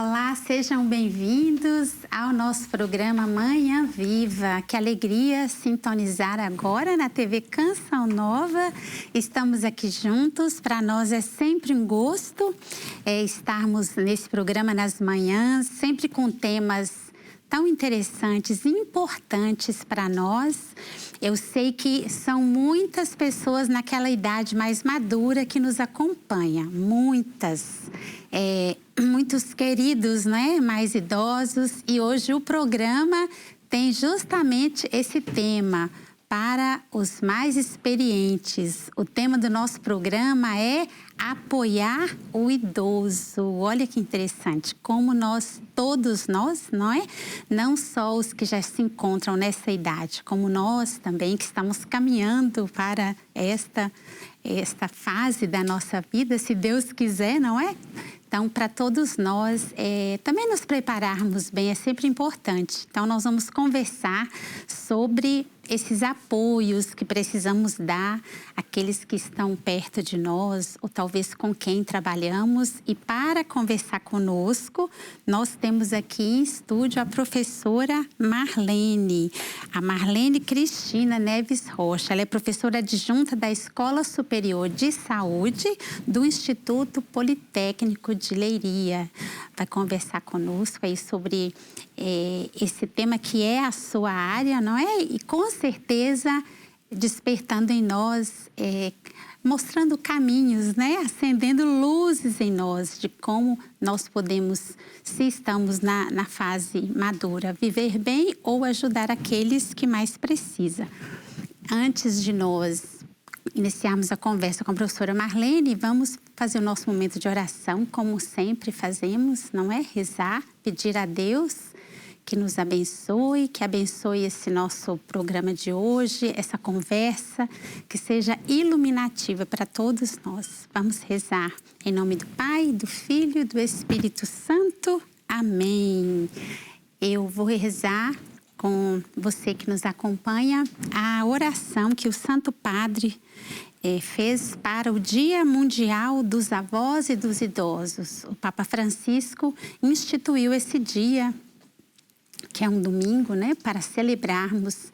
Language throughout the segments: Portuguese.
Olá, sejam bem-vindos ao nosso programa Manhã Viva. Que alegria sintonizar agora na TV Canção Nova. Estamos aqui juntos. Para nós é sempre um gosto estarmos nesse programa nas manhãs, sempre com temas tão interessantes e importantes para nós. Eu sei que são muitas pessoas naquela idade mais madura que nos acompanham, muitos queridos, né, mais idosos, e hoje o programa tem justamente esse tema para os mais experientes. O tema do nosso programa é apoiar o idoso. Olha que interessante, como todos nós, não é? Não só os que já se encontram nessa idade, como nós também que estamos caminhando para esta fase da nossa vida, se Deus quiser, não é? Então, para todos nós, também nos prepararmos bem é sempre importante. Então, nós vamos conversar sobre esses apoios que precisamos dar àqueles que estão perto de nós ou talvez com quem trabalhamos. E para conversar conosco, nós temos aqui em estúdio a professora Marlene. A Marlene Cristina Neves Rocha. Ela é professora adjunta da Escola Superior de Saúde do Instituto Politécnico de Leiria. Vai conversar conosco aí sobre esse tema que é a sua área, não é? E com certeza despertando em nós, mostrando caminhos, né? Acendendo luzes em nós de como nós podemos, se estamos na fase madura, viver bem ou ajudar aqueles que mais precisam. Antes de nós iniciarmos a conversa com a professora Marlene, vamos fazer o nosso momento de oração, como sempre fazemos, não é? Rezar, pedir a Deus que nos abençoe, que abençoe esse nosso programa de hoje, essa conversa, que seja iluminativa para todos nós. Vamos rezar em nome do Pai, do Filho e do Espírito Santo. Amém. Eu vou rezar com você que nos acompanha a oração que o Santo Padre fez para o Dia Mundial dos Avós e dos Idosos. O Papa Francisco instituiu esse dia, que é um domingo, né, para celebrarmos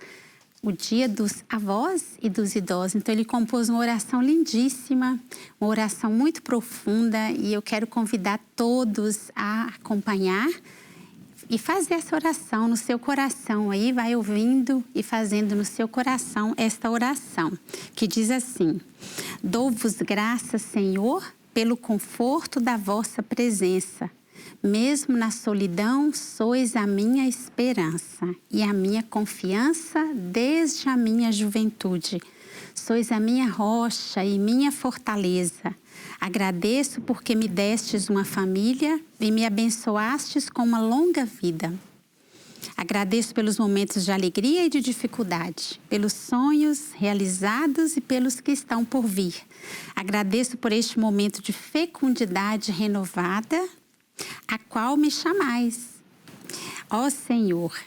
o Dia dos Avós e dos Idosos. Então, ele compôs uma oração lindíssima, uma oração muito profunda, e eu quero convidar todos a acompanhar e fazer essa oração no seu coração. Aí vai ouvindo e fazendo no seu coração esta oração, que diz assim: dou-vos graças, Senhor, pelo conforto da vossa presença. Mesmo na solidão, sois a minha esperança e a minha confiança desde a minha juventude. Sois a minha rocha e minha fortaleza. Agradeço porque me destes uma família e me abençoastes com uma longa vida. Agradeço pelos momentos de alegria e de dificuldade, pelos sonhos realizados e pelos que estão por vir. Agradeço por este momento de fecundidade renovada, a qual me chamais. Ó Senhor,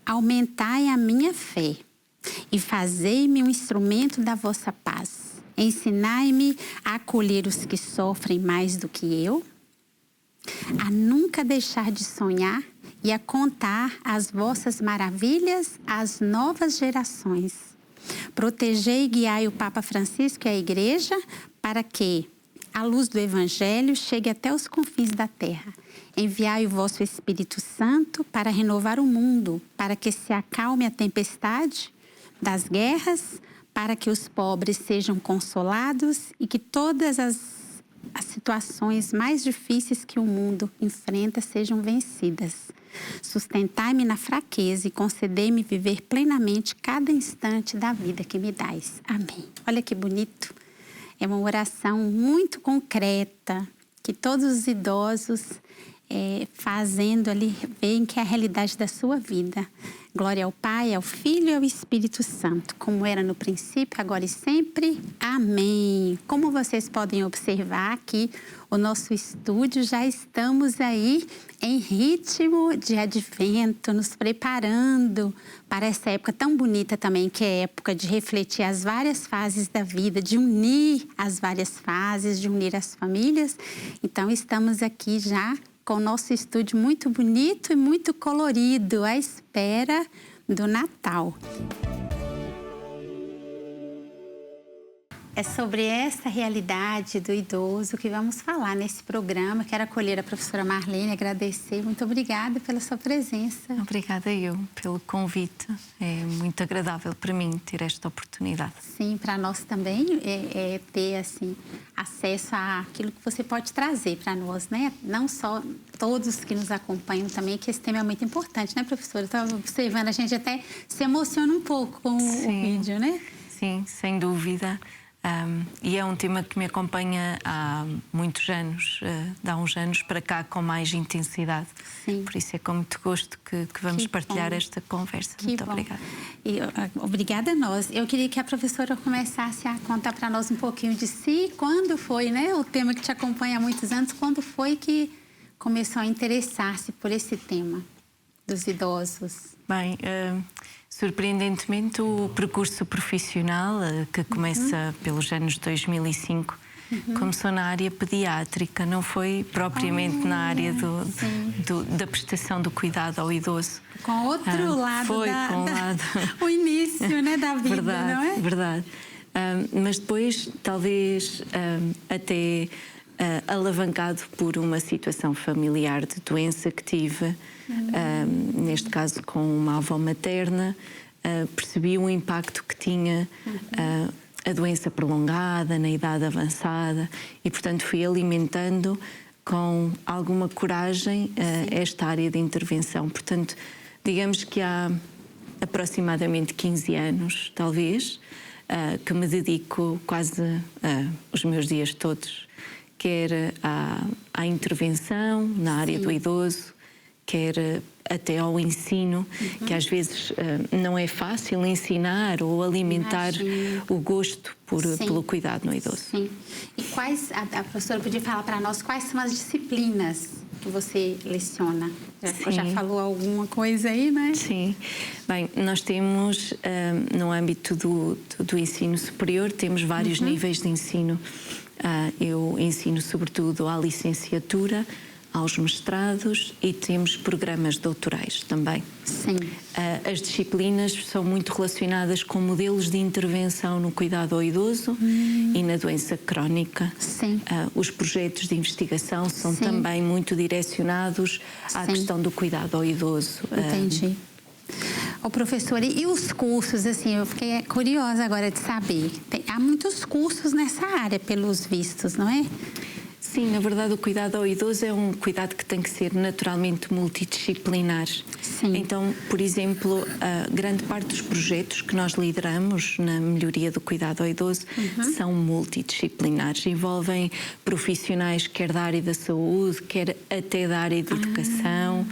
aumentai a minha fé e fazei-me um instrumento da vossa paz. Ensinai-me a acolher os que sofrem mais do que eu, a nunca deixar de sonhar e a contar as vossas maravilhas às novas gerações. Protegei e guiai o Papa Francisco e a Igreja para que a luz do Evangelho chegue até os confins da terra. Enviai o vosso Espírito Santo para renovar o mundo, para que se acalme a tempestade das guerras, para que os pobres sejam consolados e que todas as situações mais difíceis que o mundo enfrenta sejam vencidas. Sustentai-me na fraqueza e concedei-me viver plenamente cada instante da vida que me dais. Amém. Olha que bonito. É uma oração muito concreta, que todos os idosos fazendo ali, veem que é a realidade da sua vida. Glória ao Pai, ao Filho e ao Espírito Santo, como era no princípio, agora e sempre. Amém. Como vocês podem observar aqui, o nosso estúdio, já estamos aí em ritmo de advento, nos preparando para essa época tão bonita também, que é a época de refletir as várias fases da vida, de unir as várias fases, de unir as famílias. Então, estamos aqui já com o nosso estúdio muito bonito e muito colorido, à espera do Natal. É sobre essa realidade do idoso que vamos falar nesse programa. Quero acolher a professora Marlene, agradecer. Muito obrigada pela sua presença. Obrigada eu pelo convite. É muito agradável para mim ter esta oportunidade. Sim, para nós também é ter assim, acesso àquilo que você pode trazer para nós, né? Não só todos que nos acompanham também, que esse tema é muito importante, né, professora? Estava observando, a gente até se emociona um pouco com o vídeo, né? Sim, sem dúvida. E é um tema que me acompanha há muitos anos, de há uns anos para cá, com mais intensidade. Sim. Por isso é com muito gosto que vamos partilhar esta conversa. Muito obrigada. E, obrigada a nós. Eu queria que a professora começasse a contar para nós um pouquinho de si. Quando foi, né, o tema que te acompanha há muitos anos, quando foi que começou a interessar-se por esse tema dos idosos? Bem, surpreendentemente, o percurso profissional, que começa pelos anos 2005, começou na área pediátrica, não foi propriamente na área da prestação do cuidado ao idoso. Com outro lado, foi com um lado. O início, né, da vida, verdade, não é? Verdade. Mas depois, talvez até alavancado por uma situação familiar de doença que tive, neste caso com uma avó materna, percebi o impacto que tinha a doença prolongada, na idade avançada, e portanto fui alimentando com alguma coragem esta área de intervenção. Portanto, digamos que há aproximadamente 15 anos, talvez, que me dedico quase os meus dias todos, quer à intervenção na área do idoso, quer até ao ensino, que às vezes não é fácil ensinar ou alimentar o gosto pelo cuidado no idoso. Sim. E quais, a professora podia falar para nós quais são as disciplinas que você leciona? Já falou alguma coisa aí, né? Sim. Bem, nós temos, no âmbito do ensino superior, temos vários níveis de ensino. Eu ensino sobretudo à licenciatura, aos mestrados, e temos programas doutorais também. Sim. As disciplinas são muito relacionadas com modelos de intervenção no cuidado ao idoso e na doença crónica. Sim. Os projetos de investigação são também muito direcionados à questão do cuidado ao idoso. Entendi. Professora, e os cursos, assim, eu fiquei curiosa agora de saber. Há muitos cursos nessa área, pelos vistos, não é? Sim, na verdade o cuidado ao idoso é um cuidado que tem que ser naturalmente multidisciplinar. Sim. Então, por exemplo, a grande parte dos projetos que nós lideramos na melhoria do cuidado ao idoso são multidisciplinares, envolvem profissionais quer da área da saúde, quer até da área da educação,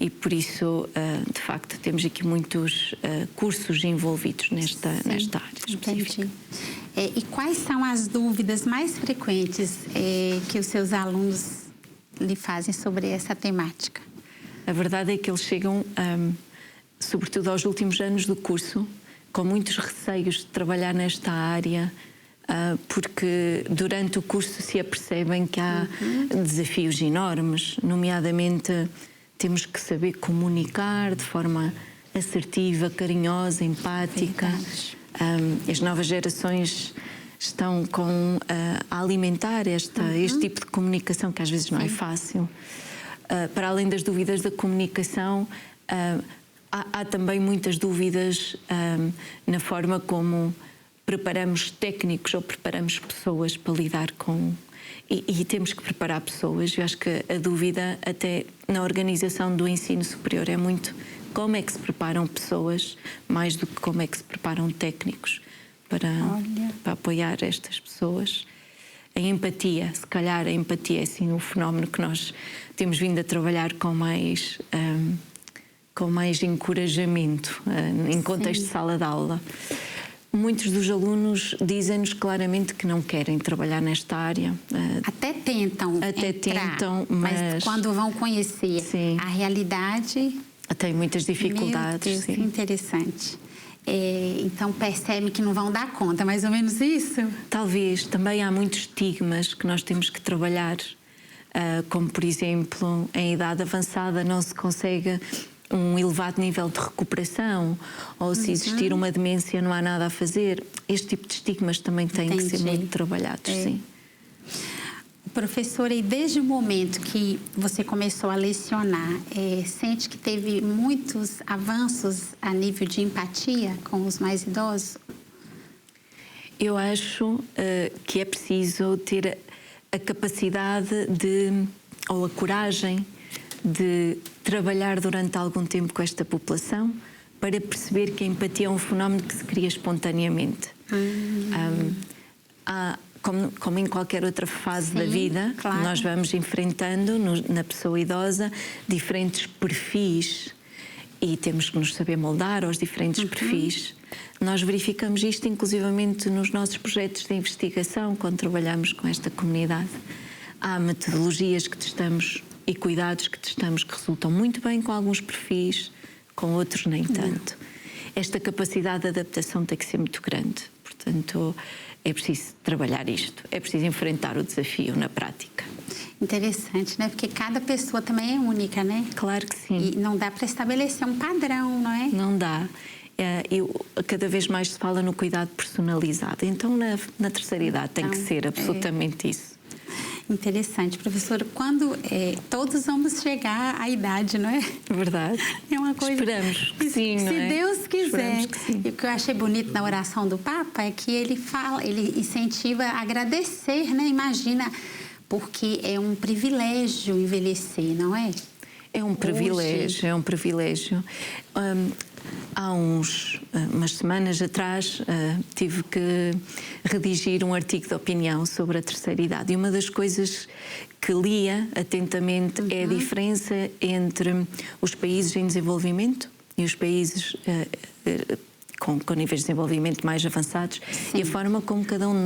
e por isso, de facto, temos aqui muitos cursos envolvidos nesta área específica. Entendi. E quais são as dúvidas mais frequentes que os seus alunos lhe fazem sobre essa temática? A verdade é que eles chegam, sobretudo aos últimos anos do curso, com muitos receios de trabalhar nesta área, porque durante o curso se apercebem que há desafios enormes, nomeadamente temos que saber comunicar de forma assertiva, carinhosa, empática. As novas gerações estão a alimentar este tipo de comunicação, que às vezes não é fácil. Para além das dúvidas da comunicação, há também muitas dúvidas na forma como preparamos técnicos ou preparamos pessoas para lidar com... E temos que preparar pessoas. Eu acho que a dúvida, até na organização do ensino superior, é muito como é que se preparam pessoas, mais do que como é que se preparam técnicos para apoiar estas pessoas. A empatia, se calhar a empatia é assim um fenómeno que nós temos vindo a trabalhar com mais encorajamento em contexto de sala de aula. Muitos dos alunos dizem-nos claramente que não querem trabalhar nesta área. Até tentam entrar, mas quando vão conhecer a realidade... Tem muitas dificuldades. Meu Deus, que interessante. Então percebem que não vão dar conta, mais ou menos isso? Talvez. Também há muitos estigmas que nós temos que trabalhar. como por exemplo, em idade avançada não se consegue um elevado nível de recuperação, ou se existir uma demência não há nada a fazer. Este tipo de estigmas também têm que ser muito trabalhados, sim. Professora, e desde o momento que você começou a lecionar, sente que teve muitos avanços a nível de empatia com os mais idosos? Eu acho que é preciso ter a capacidade ou a coragem de trabalhar durante algum tempo com esta população para perceber que a empatia é um fenómeno que se cria espontaneamente. Como em qualquer outra fase da vida, claro, nós vamos enfrentando na pessoa idosa diferentes perfis e temos que nos saber moldar aos diferentes perfis. Nós verificamos isto inclusivamente nos nossos projetos de investigação, quando trabalhamos com esta comunidade. Há metodologias que testamos e cuidados que testamos que resultam muito bem com alguns perfis, com outros nem tanto. Esta capacidade de adaptação tem que ser muito grande. Portanto, é preciso trabalhar isto, é preciso enfrentar o desafio na prática. Interessante, né? Porque cada pessoa também é única, né? Claro que sim. E não dá para estabelecer um padrão, não é? Não dá. Cada vez mais se fala no cuidado personalizado. Então, na terceira idade tem que ser absolutamente isso. Interessante, professora. Quando todos vamos chegar à idade, não é? Verdade. É uma coisa. Esperamos que sim, não é? Se Deus quiser. Que sim. E o que eu achei bonito na oração do Papa é que ele incentiva a agradecer, né? Imagina, porque é um privilégio envelhecer, não é? É um privilégio, é um privilégio. Há umas semanas atrás tive que redigir um artigo de opinião sobre a terceira idade e uma das coisas que lia atentamente é a diferença entre os países em desenvolvimento e os países com níveis de desenvolvimento mais avançados. Sim. E a forma como cada um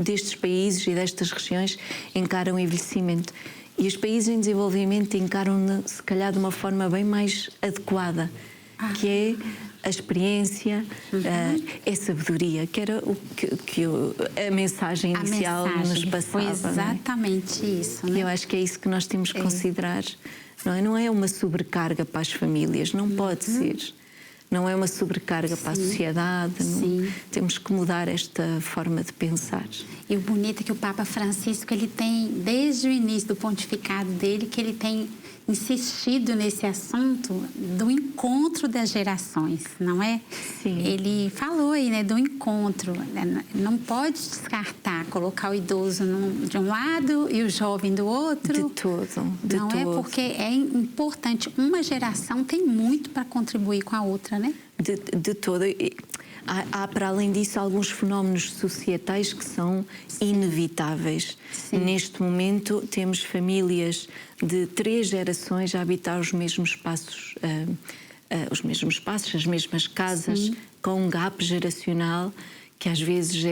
destes países e destas regiões encaram o envelhecimento. E os países em desenvolvimento encaram, se calhar, de uma forma bem mais adequada, que é a experiência, é sabedoria, que era a mensagem inicial nos passava. Foi exatamente isso. Né? Eu acho que é isso que nós temos que considerar. Não é uma sobrecarga para as famílias, não pode ser. Não é uma sobrecarga para a sociedade. Não, temos que mudar esta forma de pensar. E o bonito é que o Papa Francisco, ele tem, desde o início do pontificado dele, que ele tem insistido nesse assunto do encontro das gerações, não é? Sim. Ele falou aí, né, do encontro. Não pode descartar, colocar o idoso de um lado e o jovem do outro. De todo. Não é? Porque é importante. Uma geração tem muito para contribuir com a outra, né? De todo. Há, para além disso, alguns fenómenos societais que são inevitáveis. Sim. Neste momento, temos famílias de 3 gerações a habitar os mesmos espaços, as mesmas casas, com um gap geracional que às vezes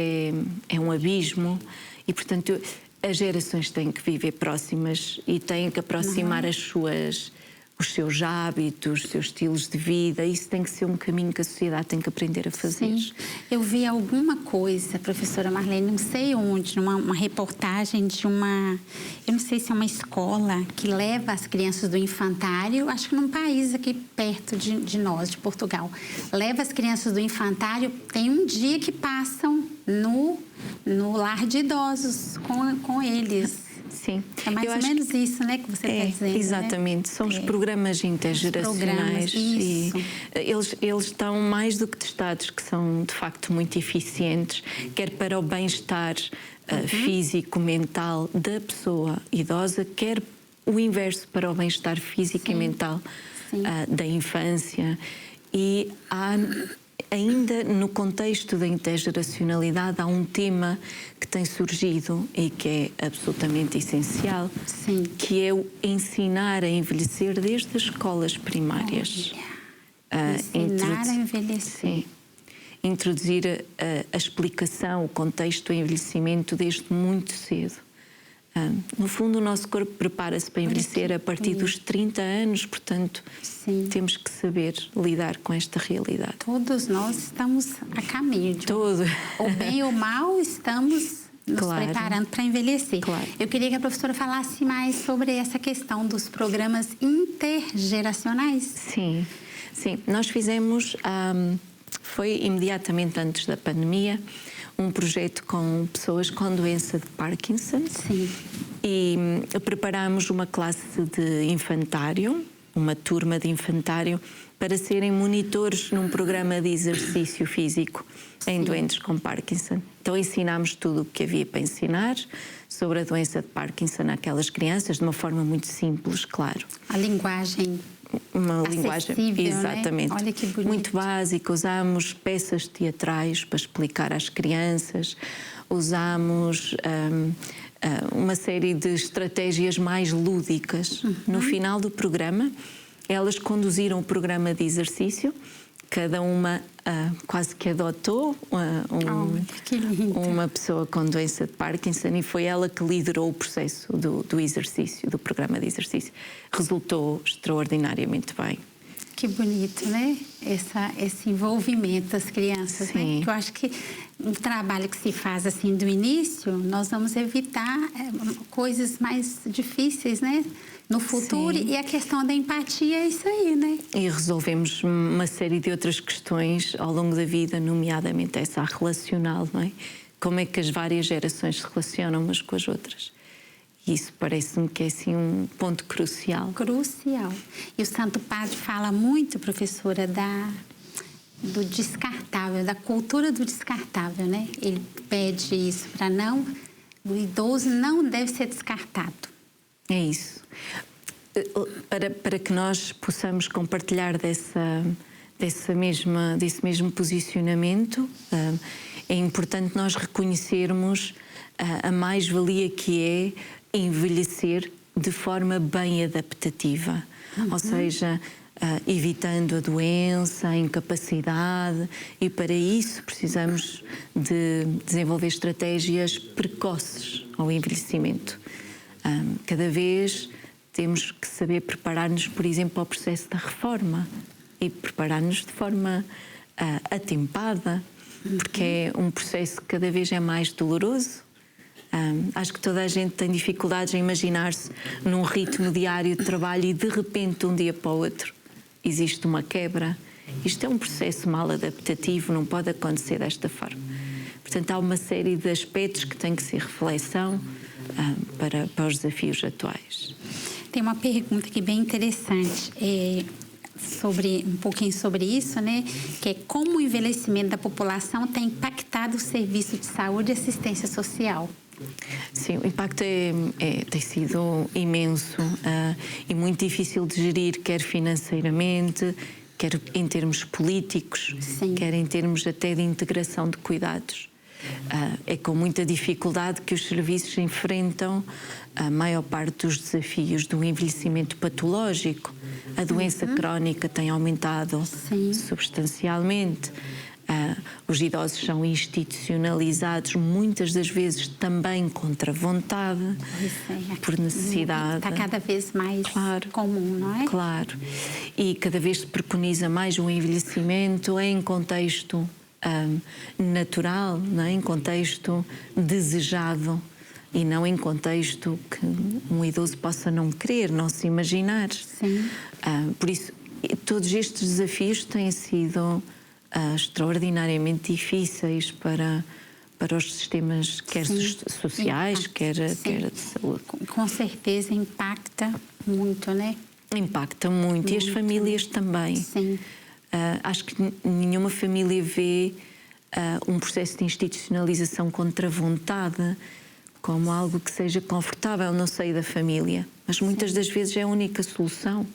é um abismo e, portanto, as gerações têm que viver próximas e têm que aproximar os seus hábitos, os seus estilos de vida. Isso tem que ser um caminho que a sociedade tem que aprender a fazer. Sim. Eu vi alguma coisa, professora Marlene, não sei onde, numa reportagem de eu não sei se é uma escola que leva as crianças do infantário, acho que num país aqui perto de nós, de Portugal. Leva as crianças do infantário, tem um dia que passam no lar de idosos com eles. Sim. É mais ou menos isso, né, que você está dizendo. Exatamente. Né? São os programas intergeracionais. E eles estão mais do que testados, que são de facto muito eficientes, quer para o bem-estar físico, mental da pessoa idosa, quer o inverso para o bem-estar físico e mental da infância. E ainda no contexto da intergeracionalidade há um tema que tem surgido e que é absolutamente essencial, que é o ensinar a envelhecer desde as escolas primárias. Ensinar a envelhecer. Sim. Introduzir a explicação, o contexto do envelhecimento desde muito cedo. No fundo, o nosso corpo prepara-se para envelhecer a partir dos 30 anos, portanto, temos que saber lidar com esta realidade. Todos nós estamos a caminho. Todo. O bem ou o mal, estamos nos preparando para envelhecer. Claro. Eu queria que a professora falasse mais sobre essa questão dos programas intergeracionais. Sim, sim. Nós fizemos, foi imediatamente antes da pandemia, um projeto com pessoas com doença de Parkinson. Sim. E preparámos uma classe de infantário, uma turma de infantário, para serem monitores num programa de exercício físico em doentes com Parkinson. Então ensinámos tudo o que havia para ensinar sobre a doença de Parkinson àquelas crianças, de uma forma muito simples, claro. A linguagem acessível, exatamente, né? Olha que bonito. Muito básica. Usámos peças teatrais para explicar às crianças, usámos uma série de estratégias mais lúdicas. No final do programa, elas conduziram o programa de exercício, cada uma quase que adotou uma pessoa com doença de Parkinson, e foi ela que liderou o processo do exercício, do programa de exercício. Resultou extraordinariamente bem. Que bonito, né? Esse envolvimento das crianças, Sim. né? Eu acho que o trabalho que se faz assim do início, nós vamos evitar coisas mais difíceis, né? No futuro. Sim. E a questão da empatia é isso aí, né? E resolvemos uma série de outras questões ao longo da vida, nomeadamente essa relacional, não é? Como é que as várias gerações se relacionam umas com as outras? Isso parece-me que é assim um ponto crucial. Crucial. E o Santo Padre fala muito, professora, do descartável, da cultura do descartável, né? Ele pede isso para o idoso não deve ser descartado. É isso. Para que nós possamos compartilhar desse mesmo posicionamento, é importante nós reconhecermos a mais-valia que é envelhecer de forma bem adaptativa. Ou seja, evitando a doença, a incapacidade, e para isso precisamos de desenvolver estratégias precoces ao envelhecimento. Cada vez temos que saber preparar-nos, por exemplo, ao processo da reforma, e preparar-nos de forma atempada, porque é um processo que cada vez é mais doloroso. Acho que toda a gente tem dificuldades em imaginar-se num ritmo diário de trabalho e de repente, de um dia para o outro, existe uma quebra. Isto é um processo mal adaptativo, não pode acontecer desta forma. Portanto, há uma série de aspectos que têm que ser reflexão para os desafios atuais. Tem uma pergunta aqui bem interessante, um pouquinho sobre isso, né? Que é como o envelhecimento da população tem impactado o serviço de saúde e assistência social. Sim, o impacto tem sido imenso e muito difícil de gerir, quer financeiramente, quer em termos políticos, Sim. quer em termos até de integração de cuidados. É com muita dificuldade que os serviços enfrentam a maior parte dos desafios do envelhecimento patológico. A doença crónica tem aumentado substancialmente. Os idosos são institucionalizados muitas das vezes também contra vontade, por necessidade. Está cada vez mais comum, não é? Claro. E cada vez se preconiza mais o envelhecimento em contexto natural, não é? Em contexto desejado, e não em contexto que um idoso possa não querer, não se imaginar. Sim. Por isso, todos estes desafios têm sido extraordinariamente difíceis para os sistemas, quer sociais, quer de saúde. Com certeza impacta muito, né? Impacta muito. E as famílias também. Sim. Acho que nenhuma família vê um processo de institucionalização contra vontade como algo que seja confortável no seio da família, mas muitas das vezes é a única solução.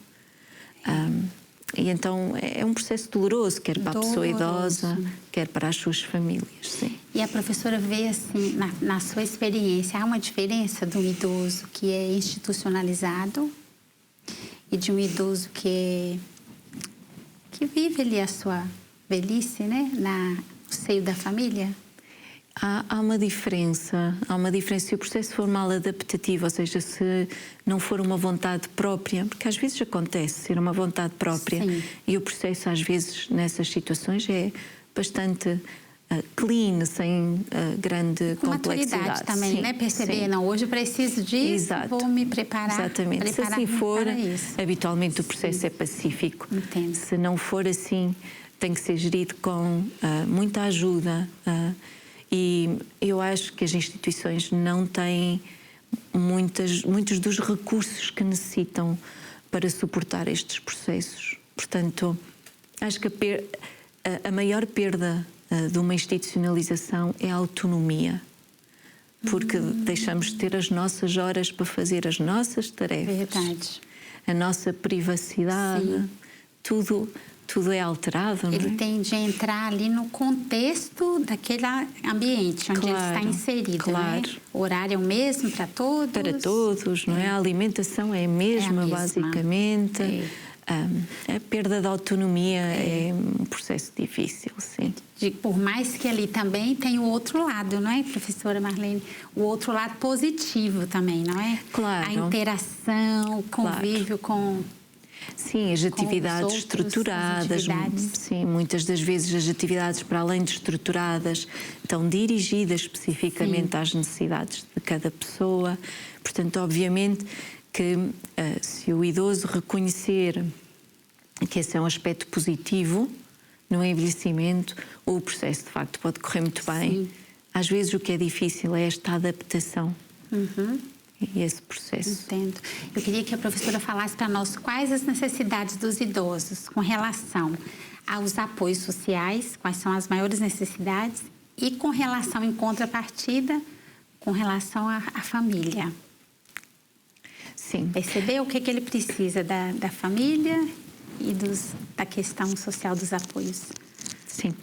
E então é um processo doloroso, quer para a pessoa idosa, quer para as suas famílias. Sim. E a professora vê, assim, na sua experiência, há uma diferença de um idoso que é institucionalizado e de um idoso que vive ali a sua velhice, né, no seio da família? Há uma diferença. Se o processo for mal adaptativo, ou seja, se não for uma vontade própria, porque às vezes acontece ser uma vontade própria. Sim. E o processo às vezes nessas situações é bastante clean, sem grande com complexidade. Maturidade também, sim, né? Perceber, sim. não, hoje eu preciso disso, Exato. vou me preparar. Exatamente. Se assim for, habitualmente o processo sim. é pacífico. Entendo. Se não for assim, tem que ser gerido com muita ajuda. E eu acho que as instituições não têm muitos dos recursos que necessitam para suportar estes processos. Portanto, acho que a maior perda de uma institucionalização é a autonomia, porque deixamos de ter as nossas horas para fazer as nossas tarefas. Verdade. A nossa privacidade, sim. Tudo é alterado, não é? Ele tem de entrar ali no contexto daquele ambiente onde ele está inserido, claro. né? O horário é o mesmo para todos? Para todos, não é? A alimentação é a mesma, basicamente. A perda da autonomia é um processo difícil, sim. Por mais que ali também tem o outro lado, não é, professora Marlene? O outro lado positivo também, não é? Claro. A interação, o convívio com... Sim, as atividades estruturadas, sim, muitas das vezes as atividades, para além de estruturadas, estão dirigidas especificamente às necessidades de cada pessoa. Portanto, obviamente que se o idoso reconhecer que esse é um aspecto positivo no envelhecimento, o processo de facto pode correr muito bem. Sim. Às vezes o que é difícil é esta adaptação. E esse processo. Entendo. Eu queria que a professora falasse para nós quais as necessidades dos idosos com relação aos apoios sociais, quais são as maiores necessidades e com relação, em contrapartida, com relação à família. Sim. Perceber o que ele precisa da família e da questão social dos apoios. Sim.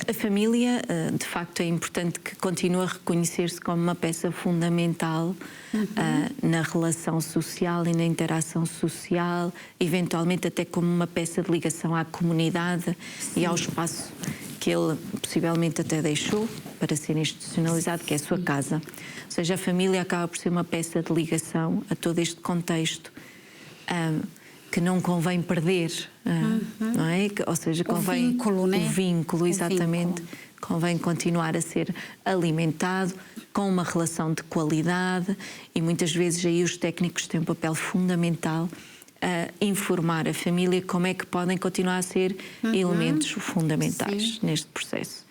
A família, de facto, é importante que continue a reconhecer-se como uma peça fundamental na relação social e na interação social, eventualmente até como uma peça de ligação à comunidade e ao espaço que ele possivelmente até deixou para ser institucionalizado, que é a sua casa. Ou seja, a família acaba por ser uma peça de ligação a todo este contexto que não convém perder, não é? Ou seja, convém... O vínculo, né? O vínculo, exatamente. Convém continuar a ser alimentado com uma relação de qualidade e muitas vezes aí os técnicos têm um papel fundamental a informar a família como é que podem continuar a ser elementos fundamentais neste processo.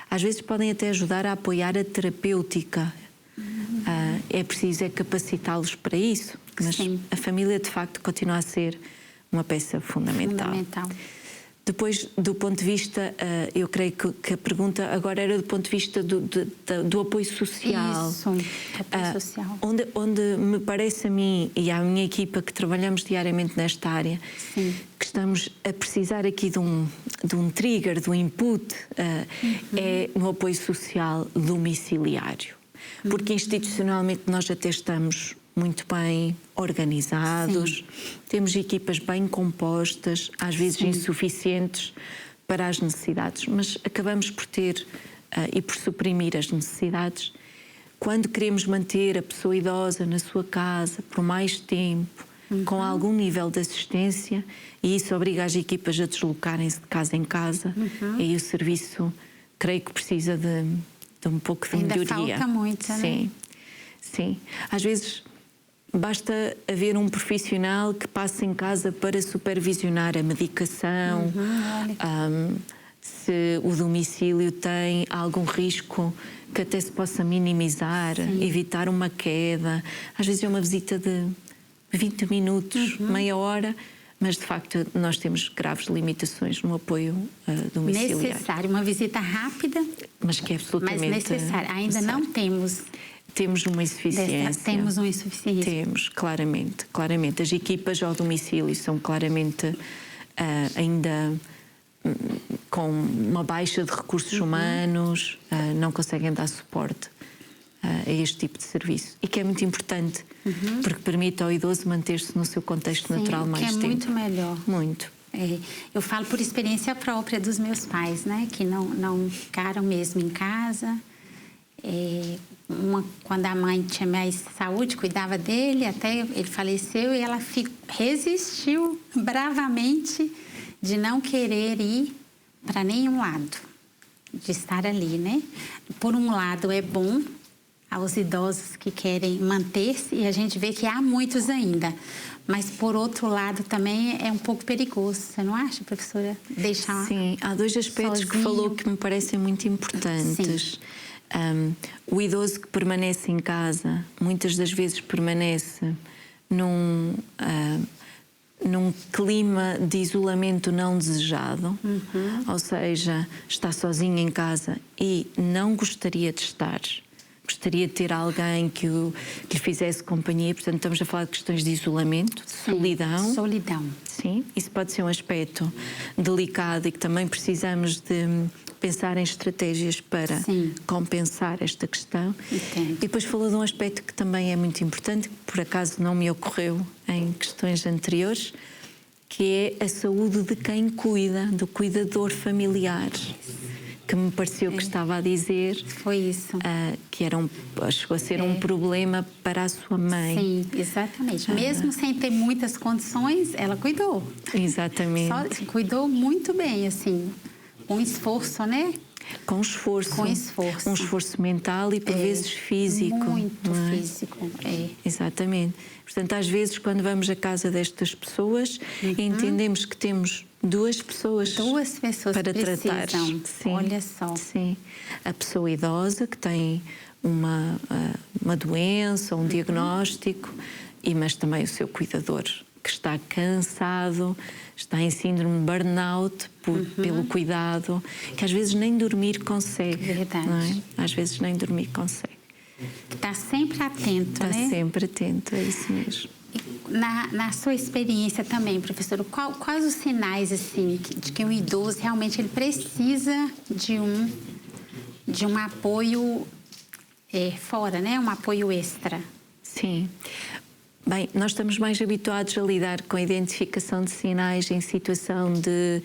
Às vezes podem até ajudar a apoiar a terapêutica. É preciso capacitá-los para isso, mas a família de facto continua a ser uma peça fundamental. Depois, do ponto de vista, eu creio que a pergunta agora era do ponto de vista do apoio social. Isso, apoio social. Onde me parece a mim e à minha equipa que trabalhamos diariamente nesta área, que estamos a precisar aqui de um trigger, de um input, é no apoio social domiciliário. Porque institucionalmente nós até estamos muito bem organizados, temos equipas bem compostas, às vezes insuficientes para as necessidades, mas acabamos por ter e por suprimir as necessidades. Quando queremos manter a pessoa idosa na sua casa por mais tempo, com algum nível de assistência, e isso obriga as equipas a deslocarem-se de casa em casa, e o serviço, creio que precisa de um pouco de melhoria. Ainda falta muito, né? Sim. Às vezes basta haver um profissional que passe em casa para supervisionar a medicação, se o domicílio tem algum risco que até se possa minimizar, evitar uma queda. Às vezes é uma visita de 20 minutos, meia hora, mas de facto nós temos graves limitações no apoio domiciliar. Necessário, uma visita rápida, mas que é absolutamente necessária. Ainda não temos. Temos uma insuficiência. Temos uma insuficiência. Temos, claramente. As equipas ao domicílio são claramente ainda com uma baixa de recursos humanos, não conseguem dar suporte a este tipo de serviço. E que é muito importante, porque permite ao idoso manter-se no seu contexto natural mais tempo. Que é muito melhor. Muito. Eu falo por experiência própria dos meus pais, né? Que não ficaram mesmo em casa. Quando a mãe tinha mais saúde, cuidava dele, até ele faleceu, e ela resistiu bravamente de não querer ir para nenhum lado. de estar ali, né? Por um lado, é bom aos idosos que querem manter-se, e a gente vê que há muitos ainda. Mas, por outro lado, também é um pouco perigoso. Você não acha, professora? Deixar Sim, há dois aspectos sozinho. que falou que me parecem muito importantes. O idoso que permanece em casa, muitas das vezes permanece num clima de isolamento não desejado, ou seja, está sozinho em casa e não gostaria de estar. Gostaria de ter alguém que lhe fizesse companhia. Portanto, estamos a falar de questões de isolamento, de solidão. Solidão. Sim, isso pode ser um aspecto delicado e que também precisamos de pensar em estratégias para compensar esta questão. Entendo. E depois falou de um aspecto que também é muito importante, que por acaso não me ocorreu em questões anteriores, que é a saúde de quem cuida, do cuidador familiar. Que me pareceu que estava a dizer. Foi isso. Que chegou a ser um problema para a sua mãe. Sim, exatamente. Mesmo sem ter muitas condições, ela cuidou. Exatamente. Cuidou muito bem, assim, com esforço, né? Com esforço. Com esforço. Um esforço mental e por vezes físico. Muito físico, Exatamente. Portanto, às vezes, quando vamos à casa destas pessoas, entendemos que temos duas pessoas para tratar. Sim, olha só. Sim. A pessoa idosa que tem uma doença, um diagnóstico, mas também o seu cuidador que está cansado, está em síndrome de burnout pelo cuidado, que às vezes nem dormir consegue. Verdade. Não é? Às vezes nem dormir consegue. Está sempre atento, né? Está sempre atento, é isso mesmo. Na sua experiência também, professora, quais os sinais assim de que um idoso realmente ele precisa de um apoio fora, né? Um apoio extra? Sim. Bem, nós estamos mais habituados a lidar com a identificação de sinais em situação de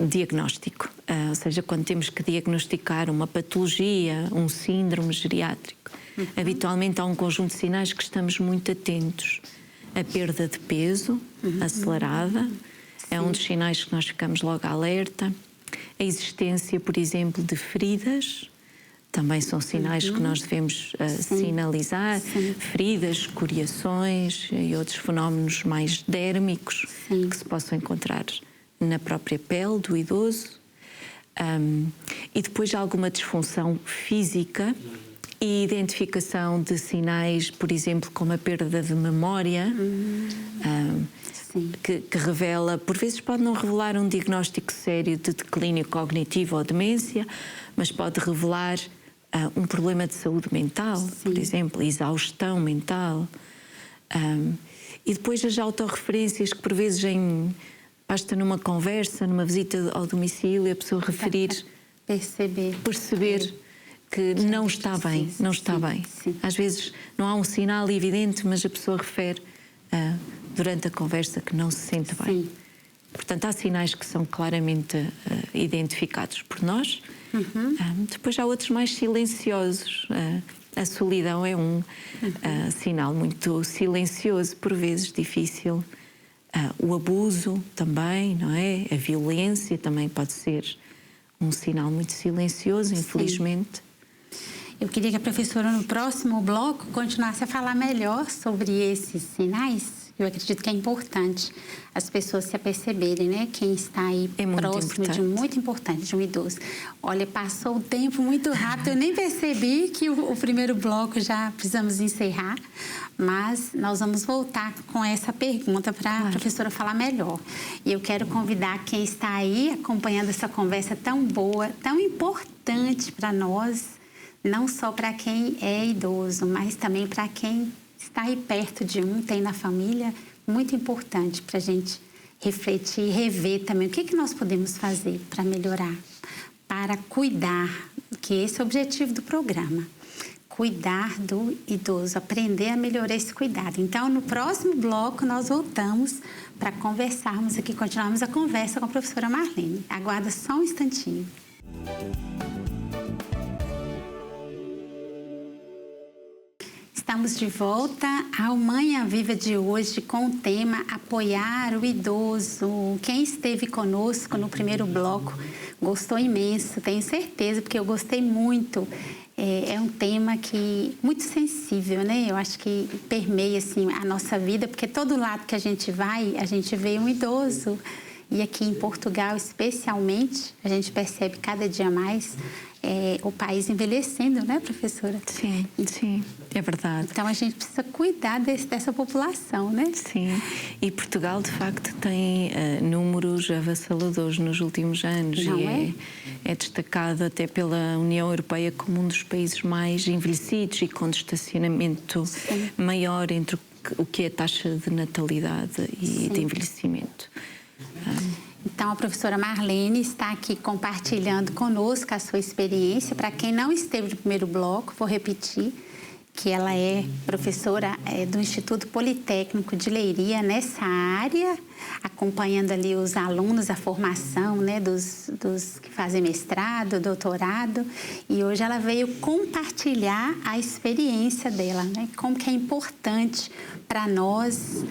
diagnóstico, ou seja, quando temos que diagnosticar uma patologia, um síndrome geriátrico. Habitualmente há um conjunto de sinais que estamos muito atentos. A perda de peso acelerada é um dos sinais que nós ficamos logo alerta. A existência, por exemplo, de feridas também são sinais que nós devemos sinalizar. Feridas, escoriações e outros fenómenos mais dérmicos que se possam encontrar na própria pele do idoso. E depois alguma disfunção física e identificação de sinais, por exemplo, como a perda de memória, que revela, por vezes pode não revelar um diagnóstico sério de declínio cognitivo ou demência, mas pode revelar um problema de saúde mental, por exemplo, exaustão mental. E depois as autorreferências que por vezes basta numa conversa, numa visita ao domicílio, a pessoa referir, perceber que não está bem, não está bem. Às vezes não há um sinal evidente, mas a pessoa refere durante a conversa que não se sente bem. Portanto, há sinais que são claramente identificados por nós. Depois há outros mais silenciosos. A solidão é um sinal muito silencioso, por vezes difícil. O abuso também, não é? A violência também pode ser um sinal muito silencioso, infelizmente. Eu queria que a professora, no próximo bloco, continuasse a falar melhor sobre esses sinais. Eu acredito que é importante as pessoas se aperceberem, né? Quem está aí próximo de um idoso. Olha, passou o tempo muito rápido, eu nem percebi que o primeiro bloco já precisamos encerrar, mas nós vamos voltar com essa pergunta para a professora falar melhor. E eu quero convidar quem está aí acompanhando essa conversa tão boa, tão importante para nós, não só para quem é idoso, mas também para quem está aí perto de tem na família, muito importante para a gente refletir e rever também o que nós podemos fazer para melhorar, para cuidar, que esse é o objetivo do programa, cuidar do idoso, aprender a melhorar esse cuidado. Então, no próximo bloco, nós voltamos para conversarmos aqui, continuarmos a conversa com a professora Marlene. Aguarda só um instantinho. Estamos de volta ao Manhã Viva de hoje com o tema Apoiar o Idoso. Quem esteve conosco no primeiro bloco gostou imenso, tenho certeza, porque eu gostei muito. É um tema que muito sensível, né? Eu acho que permeia assim a nossa vida, porque todo lado que a gente vai, a gente vê um idoso. E aqui em Portugal, especialmente, a gente percebe cada dia mais o país envelhecendo, né, professora? Sim, sim, é verdade. Então, a gente precisa cuidar dessa população, né? Sim, e Portugal, de facto, tem números avassaladores nos últimos anos. Não e é destacado até pela União Europeia como um dos países mais envelhecidos e com distanciamento maior entre o que é a taxa de natalidade e de envelhecimento. Então, a professora Marlene está aqui compartilhando conosco a sua experiência. Para quem não esteve no primeiro bloco, vou repetir que ela é professora do Instituto Politécnico de Leiria nessa área, acompanhando ali os alunos, a formação, né, dos que fazem mestrado, doutorado. E hoje ela veio compartilhar a experiência dela, né, como que é importante para nós,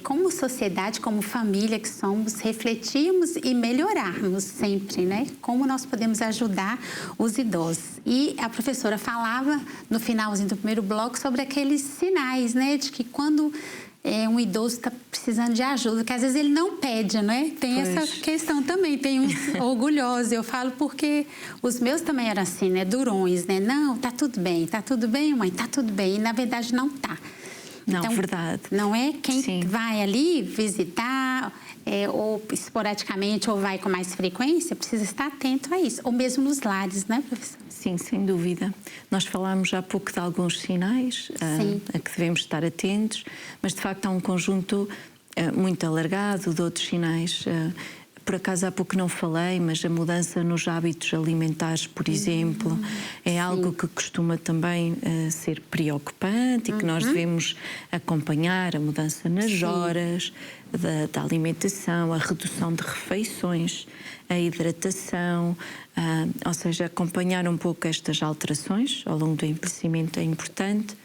como sociedade, como família que somos, refletirmos e melhorarmos sempre, né? Como nós podemos ajudar os idosos. E a professora falava no finalzinho do primeiro bloco sobre aqueles sinais, né? De que quando um idoso está precisando de ajuda, que às vezes ele não pede, né? Tem essa questão também, tem uns orgulhosos. Eu falo porque os meus também eram assim, né? Durões, né? Não, tá tudo bem, mãe, tá tudo bem. E na verdade não tá. Não, então, verdade. Não é? Quem vai ali visitar, ou esporadicamente, ou vai com mais frequência, precisa estar atento a isso. Ou mesmo nos lares, né, professora? Sim, sem dúvida. Nós falámos há pouco de alguns sinais a que devemos estar atentos, mas de facto há um conjunto muito alargado de outros sinais. Por acaso há pouco não falei, mas a mudança nos hábitos alimentares, por exemplo, é algo que costuma também ser preocupante e que nós devemos acompanhar, a mudança nas horas da alimentação, a redução de refeições, a hidratação, ou seja, acompanhar um pouco estas alterações ao longo do envelhecimento é importante.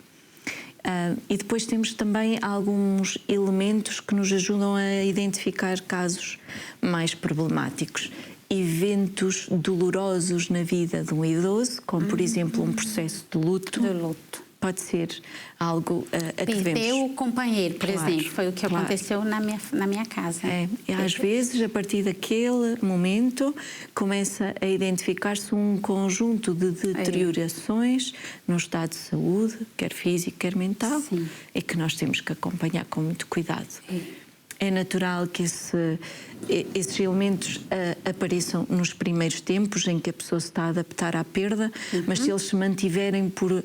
E depois temos também alguns elementos que nos ajudam a identificar casos mais problemáticos. Eventos dolorosos na vida de um idoso, como por exemplo um processo de luto. Pode ser algo a que devemos... Perdeu o companheiro, por exemplo, foi o que aconteceu na minha casa. E às vezes, a partir daquele momento, começa a identificar-se um conjunto de deteriorações no estado de saúde, quer físico, quer mental, e que nós temos que acompanhar com muito cuidado. É natural que esses elementos apareçam nos primeiros tempos em que a pessoa se está a adaptar à perda, mas se eles se mantiverem por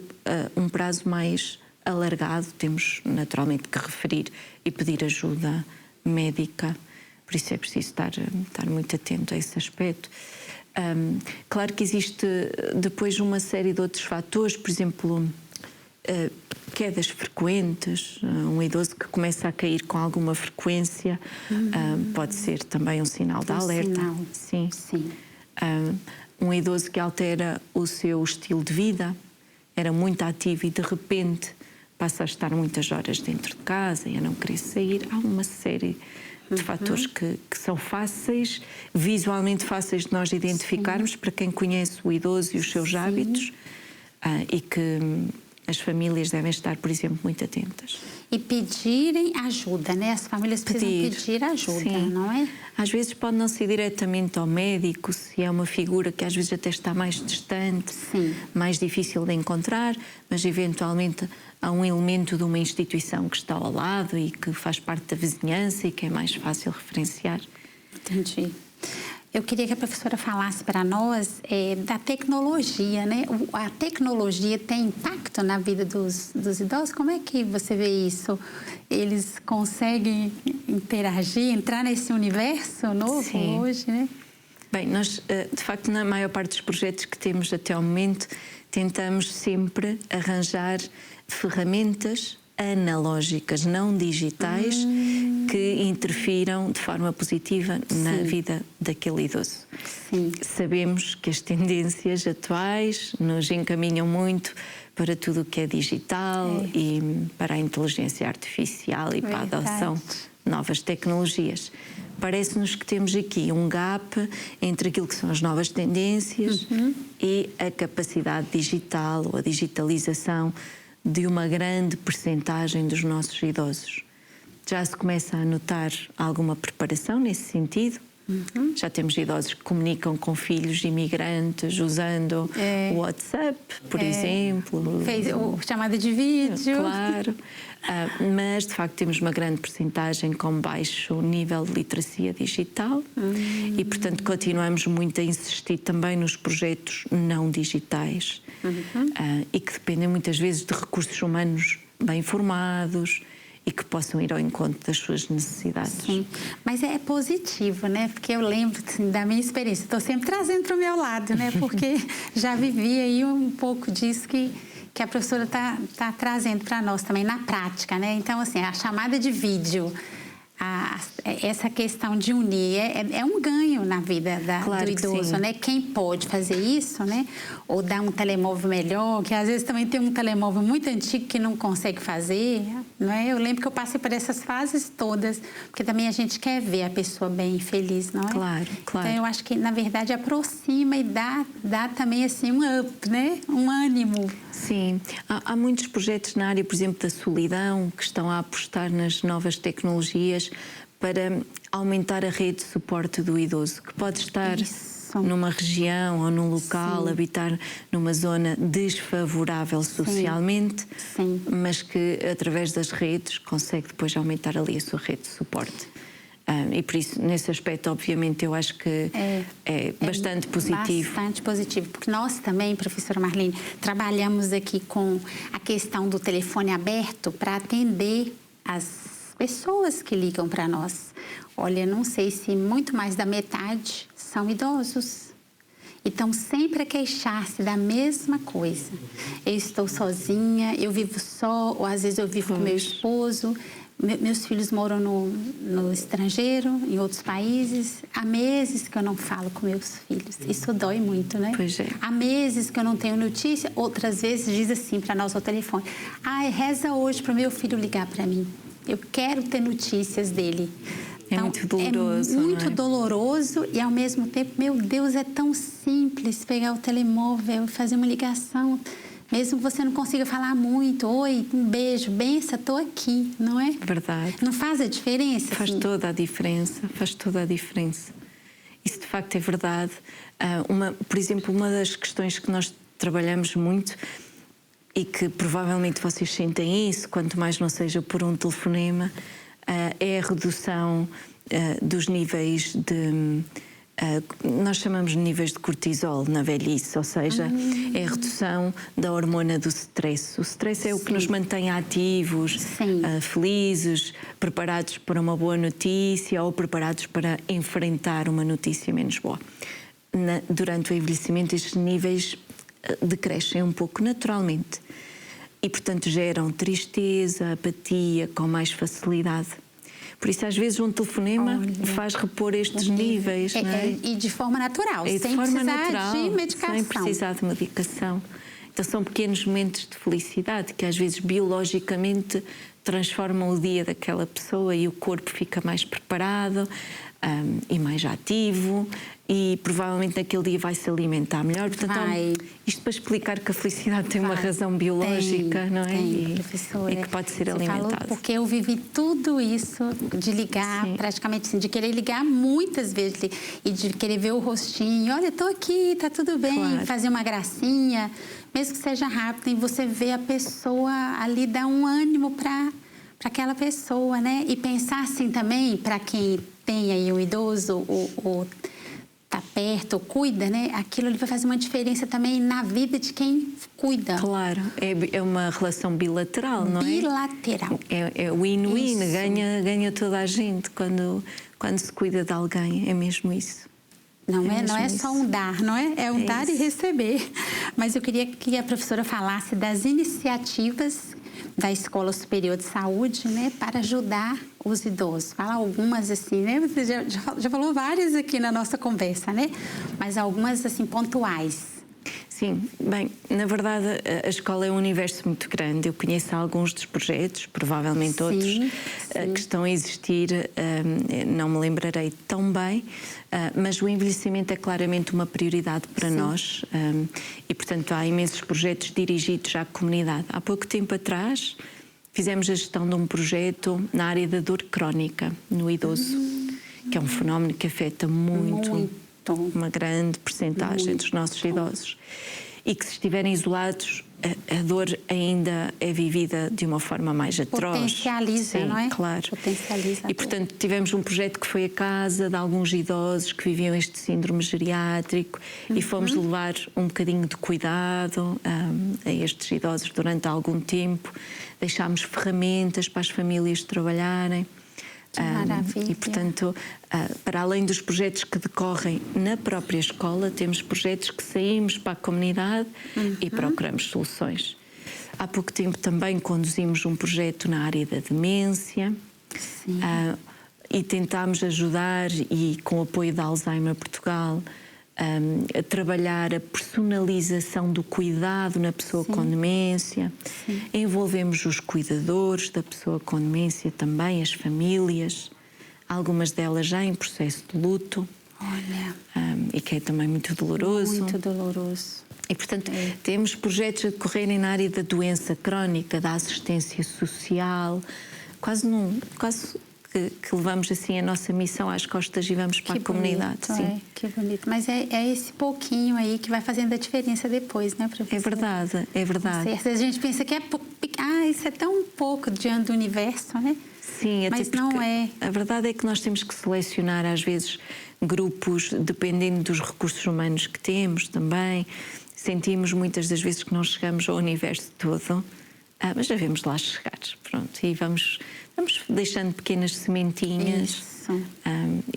um prazo mais alargado, temos naturalmente que referir e pedir ajuda médica. Por isso é preciso estar muito atento a esse aspecto. Claro que existe depois uma série de outros fatores, por exemplo, quedas frequentes, um idoso que começa a cair com alguma frequência pode ser também um sinal de alerta. Sim. Um idoso que altera o seu estilo de vida, era muito ativo e de repente passa a estar muitas horas dentro de casa e a não querer sair. Há uma série de fatores que são fáceis, visualmente fáceis de nós identificarmos para quem conhece o idoso e os seus hábitos e que as famílias devem estar, por exemplo, muito atentas. E pedirem ajuda, né? As famílias precisam pedir ajuda, não é? Às vezes pode não ser diretamente ao médico, se é uma figura que às vezes até está mais distante, mais difícil de encontrar, mas eventualmente há um elemento de uma instituição que está ao lado e que faz parte da vizinhança e que é mais fácil referenciar. Entendi. Eu queria que a professora falasse para nós da tecnologia, né? A tecnologia tem impacto na vida dos idosos? Como é que você vê isso? Eles conseguem interagir, entrar nesse universo novo hoje, né? Bem, nós, de facto, na maior parte dos projetos que temos até ao momento, tentamos sempre arranjar ferramentas analógicas, não digitais, que interfiram de forma positiva na vida daquele idoso. Sabemos que as tendências atuais nos encaminham muito para tudo o que é digital e para a inteligência artificial e para a adoção novas tecnologias. Parece-nos que temos aqui um gap entre aquilo que são as novas tendências e a capacidade digital ou a digitalização de uma grande percentagem dos nossos idosos. Já se começa a notar alguma preparação nesse sentido? Já temos idosos que comunicam com filhos imigrantes usando o WhatsApp, por exemplo. Fez chamada de vídeo. Claro. Mas, de facto, temos uma grande percentagem com baixo nível de literacia digital e, portanto, continuamos muito a insistir também nos projetos não digitais e que dependem muitas vezes de recursos humanos bem formados e que possam ir ao encontro das suas necessidades. Sim, mas é positivo, né? Porque eu lembro da minha experiência. Estou sempre trazendo para o meu lado, né? Porque já vivi aí um pouco disso que a professora tá trazendo para nós também na prática, né? Então, assim, a chamada de vídeo, essa questão de unir é um ganho na vida claro do idoso, né? Quem pode fazer isso, né? Ou dar um telemóvel melhor, que às vezes também tem um telemóvel muito antigo que não consegue fazer, não é? Eu lembro que eu passei por essas fases todas, porque também a gente quer ver a pessoa bem feliz, não é? Claro. Então eu acho que na verdade aproxima e dá também assim um up, né? Um ânimo. Sim, há muitos projetos na área, por exemplo, da solidão, que estão a apostar nas novas tecnologias para aumentar a rede de suporte do idoso, que pode estar numa região ou num local, habitar numa zona desfavorável socialmente, mas que através das redes consegue depois aumentar ali a sua rede de suporte. E por isso, nesse aspecto, obviamente, eu acho que é bastante positivo. Bastante positivo, porque nós também, professora Marlene, trabalhamos aqui com a questão do telefone aberto para atender as pessoas que ligam para nós. Olha, não sei se muito mais da metade são idosos. Então, sempre a queixar-se da mesma coisa. Eu estou sozinha, eu vivo só, ou às vezes eu vivo com meu esposo. Meus filhos moram no estrangeiro, em outros países. Há meses que eu não falo com meus filhos. Isso dói muito, né? Pois é. Há meses que eu não tenho notícia. Outras vezes diz assim para nós ao telefone: reza hoje para o meu filho ligar para mim. Eu quero ter notícias dele. Então, muito doloroso. É muito doloroso e, ao mesmo tempo, meu Deus, é tão simples pegar o telemóvel e fazer uma ligação. Mesmo que você não consiga falar muito, oi, um beijo, benção, estou aqui, não é? Verdade. Não faz a diferença? Faz toda a diferença, faz toda a diferença. Isso de facto é verdade. Por exemplo, uma das questões que nós trabalhamos muito e que provavelmente vocês sentem isso, quanto mais não seja por um telefonema, é a redução dos níveis de... nós chamamos de níveis de cortisol na velhice, ou seja, é a redução da hormona do stress. O stress é o que nos mantém ativos, felizes, preparados para uma boa notícia ou preparados para enfrentar uma notícia menos boa. Durante o envelhecimento, estes níveis decrescem um pouco naturalmente e, portanto, geram tristeza, apatia com mais facilidade. Por isso, às vezes, um telefonema faz repor estes níveis. Não é? E de forma natural, sem precisar de medicação. Sem precisar de medicação. Então, são pequenos momentos de felicidade que, às vezes, biologicamente transformam o dia daquela pessoa e o corpo fica mais preparado e mais ativo e provavelmente naquele dia vai se alimentar melhor. Portanto, isto para explicar que a felicidade tem uma razão biológica, não é? Tem, professora. E que pode ser alimentada. Porque eu vivi tudo isso de ligar, praticamente assim, de querer ligar muitas vezes e de querer ver o rostinho. Olha, estou aqui, tá tudo bem. Fazer uma gracinha, mesmo que seja rápido, e você vê a pessoa ali, dá um ânimo para aquela pessoa, né? E pensar assim também, para quem tem aí um idoso ou tá perto ou cuida, né? Aquilo ali vai fazer uma diferença também na vida de quem cuida. Claro, é uma relação bilateral, não é? Bilateral. É win-win, ganha toda a gente quando se cuida de alguém, é mesmo isso. Não é só um dar, não é? É um dar e receber. Mas eu queria que a professora falasse das iniciativas da Escola Superior de Saúde, né, para ajudar os idosos. Fala algumas assim, né? Você já falou várias aqui na nossa conversa, né? Mas algumas assim pontuais. Sim, bem, na verdade a escola é um universo muito grande. Eu conheço alguns dos projetos, provavelmente outros que estão a existir, não me lembrarei tão bem, mas o envelhecimento é claramente uma prioridade para nós e, portanto, há imensos projetos dirigidos à comunidade. Há pouco tempo atrás fizemos a gestão de um projeto na área da dor crónica no idoso, que é um fenómeno que afeta muito. Uma grande percentagem dos nossos idosos e que, se estiverem isolados, a dor ainda é vivida de uma forma mais atroz. Potencializa, sim, não é? Claro. Potencializa. E, portanto, tivemos um projeto que foi a casa de alguns idosos que viviam este síndrome geriátrico e fomos levar um bocadinho de cuidado a estes idosos durante algum tempo. Deixámos ferramentas para as famílias trabalharem. Maravilha. E, portanto, para além dos projetos que decorrem na própria escola, temos projetos que saímos para a comunidade e procuramos soluções. Há pouco tempo também conduzimos um projeto na área da demência e tentámos ajudar, e com o apoio da Alzheimer Portugal, a trabalhar a personalização do cuidado na pessoa com demência. Envolvemos os cuidadores da pessoa com demência também, as famílias, algumas delas já em processo de luto. Olha. E que é também muito doloroso. Muito doloroso. E, portanto, temos projetos a decorrerem na área da doença crónica, da assistência social, quase que levamos assim a nossa missão às costas e vamos para a comunidade. Sim. Que bonito. Mas é esse pouquinho aí que vai fazendo a diferença depois, né, professora? É verdade, é verdade. Às vezes a gente pensa que isso é tão pouco diante do universo, né? Sim, até mas não é. A verdade é que nós temos que selecionar, às vezes, grupos, dependendo dos recursos humanos que temos também. Sentimos muitas das vezes que não chegamos ao universo todo, mas devemos lá chegar, pronto, e vamos deixando pequenas sementinhas.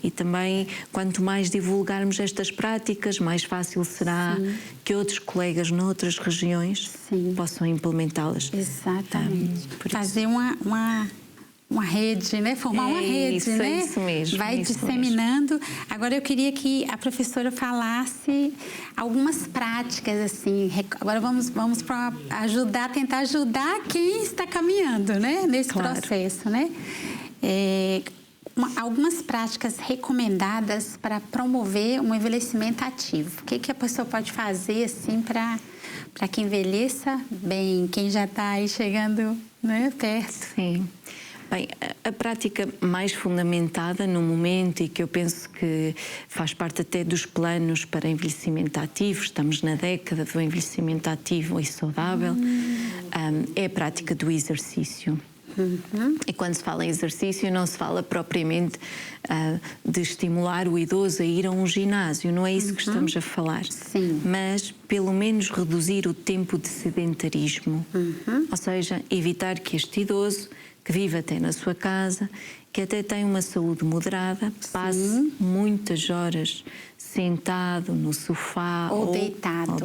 E também, quanto mais divulgarmos estas práticas, mais fácil será que outros colegas noutras regiões possam implementá-las. Exatamente. Fazer uma rede, né? Formar uma rede, isso, né? Isso mesmo. Vai isso disseminando. Mesmo. Agora eu queria que a professora falasse algumas práticas, assim. Agora vamos para tentar ajudar quem está caminhando, né? Nesse processo, né? Algumas práticas recomendadas para promover um envelhecimento ativo. O que a pessoa pode fazer, assim, para que envelheça bem, quem já está aí chegando, né, perto? Sim. Bem, a prática mais fundamentada no momento, e que eu penso que faz parte até dos planos para envelhecimento ativo, estamos na década do envelhecimento ativo e saudável, é a prática do exercício. E quando se fala em exercício, não se fala propriamente de estimular o idoso a ir a um ginásio, não é isso que estamos a falar. Sim. Mas, pelo menos, reduzir o tempo de sedentarismo. Ou seja, evitar que este idoso, que vive até na sua casa, que até tem uma saúde moderada, passe muitas horas sentado no sofá ou deitado.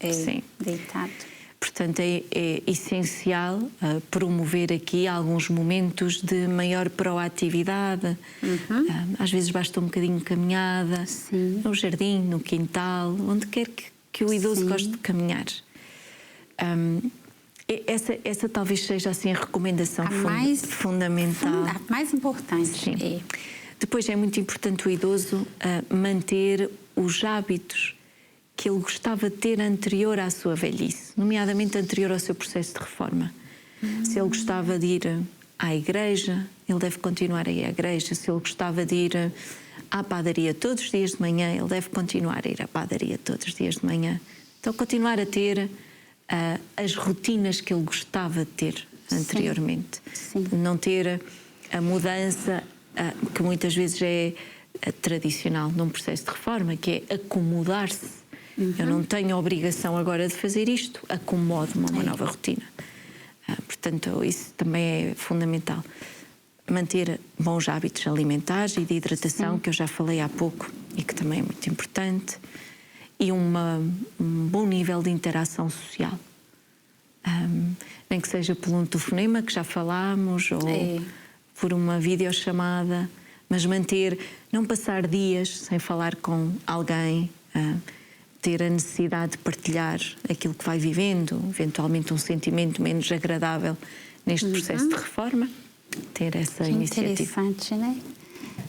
Sim. Deitado. Portanto, é essencial promover aqui alguns momentos de maior proatividade. Às vezes basta um bocadinho de caminhada, no jardim, no quintal, onde quer que o idoso goste de caminhar. Essa talvez seja assim a recomendação fundamental. A mais importante. Sim. Depois é muito importante o idoso manter os hábitos que ele gostava de ter anterior à sua velhice, nomeadamente anterior ao seu processo de reforma. Se ele gostava de ir à igreja, ele deve continuar a ir à igreja. Se ele gostava de ir à padaria todos os dias de manhã, ele deve continuar a ir à padaria todos os dias de manhã. Então, continuar a ter as rotinas que ele gostava de ter anteriormente. Não ter a mudança que muitas vezes é tradicional num processo de reforma, que é acomodar-se. Eu não tenho a obrigação agora de fazer isto, acomodo-me a uma nova rotina. Portanto, isso também é fundamental. Manter bons hábitos alimentares e de hidratação, que eu já falei há pouco e que também é muito importante. E um bom nível de interação social. Nem que seja por um telefonema, que já falámos, ou por uma videochamada, mas não passar dias sem falar com alguém. ter a necessidade de partilhar aquilo que vai vivendo, eventualmente um sentimento menos agradável neste processo de reforma, ter essa que iniciativa. Interessante, né?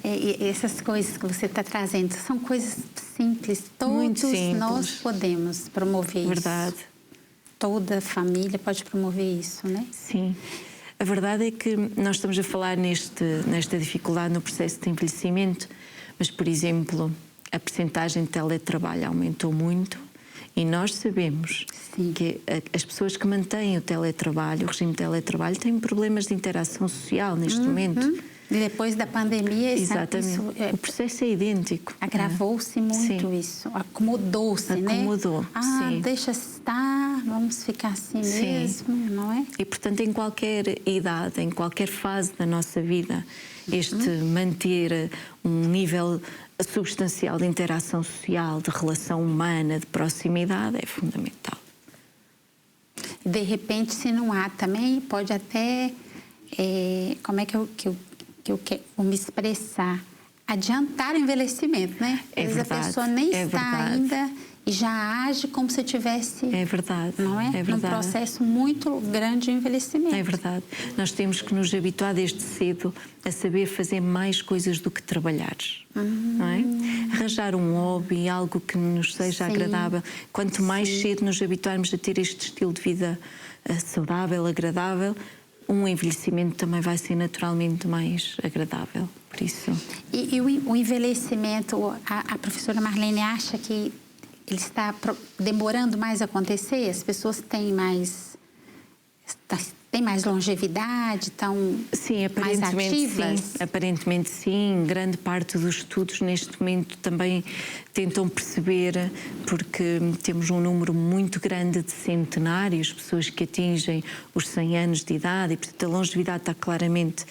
E essas coisas que você está trazendo são coisas simples, todos nós podemos promover isso. Verdade. Toda família pode promover isso, né? Sim. A verdade é que nós estamos a falar nesta dificuldade no processo de envelhecimento, mas, por exemplo, a percentagem de teletrabalho aumentou muito e nós sabemos que as pessoas que mantêm o teletrabalho, o regime de teletrabalho, têm problemas de interação social neste momento. E depois da pandemia, exatamente. O processo é idêntico. Agravou-se muito isso, acomodou-se, né? Acomodou, sim. Deixa estar, vamos ficar assim mesmo, não é? E, portanto, em qualquer idade, em qualquer fase da nossa vida, manter um nível substancial de interação social, de relação humana, de proximidade, é fundamental. De repente, se não há também, pode até, como é que eu vou me expressar? Adiantar o envelhecimento, né? Às vezes a pessoa nem está ainda e já age como se tivesse... É verdade. Não é? Num processo muito grande de envelhecimento. É verdade. Nós temos que nos habituar desde cedo a saber fazer mais coisas do que trabalhar. Não é? Arranjar um hobby, algo que nos seja agradável. Quanto mais cedo nos habituarmos a ter este estilo de vida saudável, agradável, um envelhecimento também vai ser naturalmente mais agradável. Por isso... E o envelhecimento, a professora Marlene acha que ele está demorando mais a acontecer? As pessoas têm mais longevidade, estão mais ativas? Sim, aparentemente sim. Grande parte dos estudos neste momento também tentam perceber, porque temos um número muito grande de centenários, pessoas que atingem os 100 anos de idade, e portanto a longevidade está claramente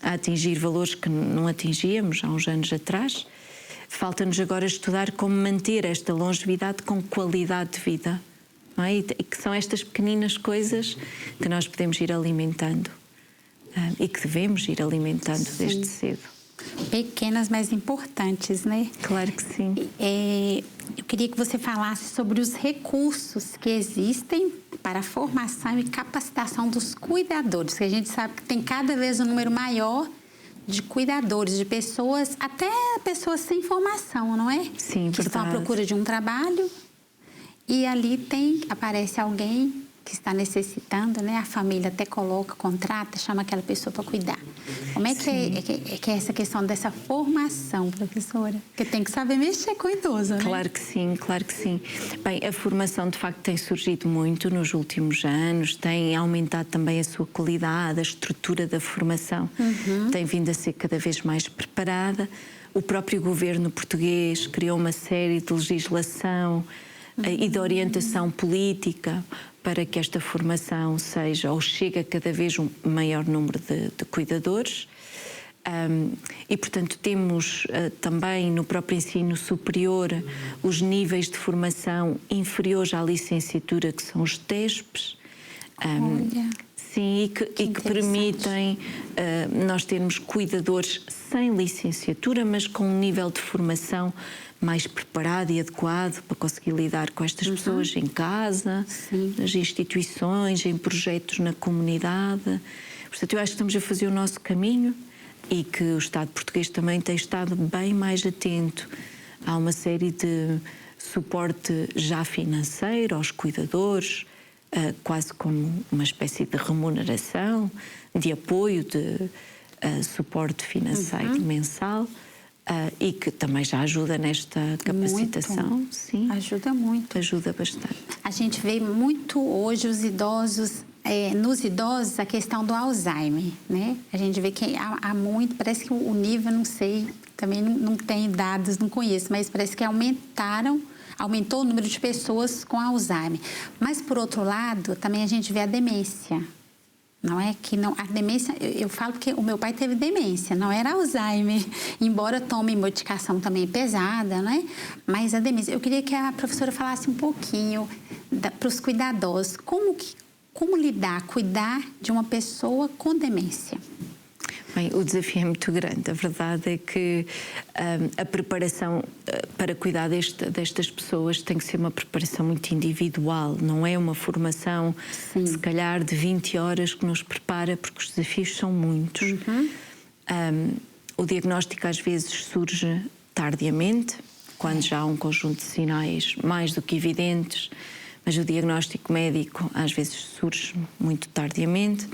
a atingir valores que não atingíamos há uns anos atrás. Falta-nos agora estudar como manter esta longevidade com qualidade de vida. Não é? E que são estas pequeninas coisas que nós podemos ir alimentando e que devemos ir alimentando desde cedo. Pequenas, mas importantes, né? Claro que sim. Eu queria que você falasse sobre os recursos que existem para a formação e capacitação dos cuidadores, que a gente sabe que tem cada vez um número maior de cuidadores, de pessoas, até pessoas sem formação, não é? Sim, que estão à procura de um trabalho e ali aparece alguém que está necessitando, né? A família até coloca, contrata, chama aquela pessoa para cuidar. Como é que é essa questão dessa formação, professora? Porque tem que saber mexer com o idoso, né? Claro que sim, claro que sim. Bem, a formação de facto tem surgido muito nos últimos anos, tem aumentado também a sua qualidade, a estrutura da formação tem vindo a ser cada vez mais preparada. O próprio governo português criou uma série de legislação e de orientação política para que esta formação seja ou chegue a cada vez um maior número de cuidadores. E, portanto, temos também no próprio ensino superior os níveis de formação inferiores à licenciatura, que são os TESPs. Sim, e que permitem nós termos cuidadores sem licenciatura, mas com um nível de formação mais preparado e adequado para conseguir lidar com estas pessoas em casa, nas instituições, em projetos na comunidade. Portanto, eu acho que estamos a fazer o nosso caminho e que o Estado português também tem estado bem mais atento a uma série de suporte já financeiro aos cuidadores, quase como uma espécie de remuneração, de apoio, de suporte financeiro mensal. E que também já ajuda nesta capacitação. Muito. Sim. Ajuda muito. Ajuda bastante. A gente vê muito hoje os idosos, nos idosos, a questão do Alzheimer, né? A gente vê que há muito, parece que o nível, não sei, também não tem dados, não conheço, mas parece que aumentou o número de pessoas com Alzheimer. Mas, por outro lado, também a gente vê a demência. Não é que não, a demência, eu falo porque o meu pai teve demência, não era Alzheimer, embora tome medicação também pesada, né? Mas a demência, eu queria que a professora falasse um pouquinho para os cuidadores, como cuidar de uma pessoa com demência. Bem, o desafio é muito grande. A verdade é que a preparação para cuidar destas pessoas tem que ser uma preparação muito individual. Não é uma formação, se calhar, de 20 horas que nos prepara, porque os desafios são muitos. O diagnóstico às vezes surge tardiamente, quando já há um conjunto de sinais mais do que evidentes, mas o diagnóstico médico às vezes surge muito tardiamente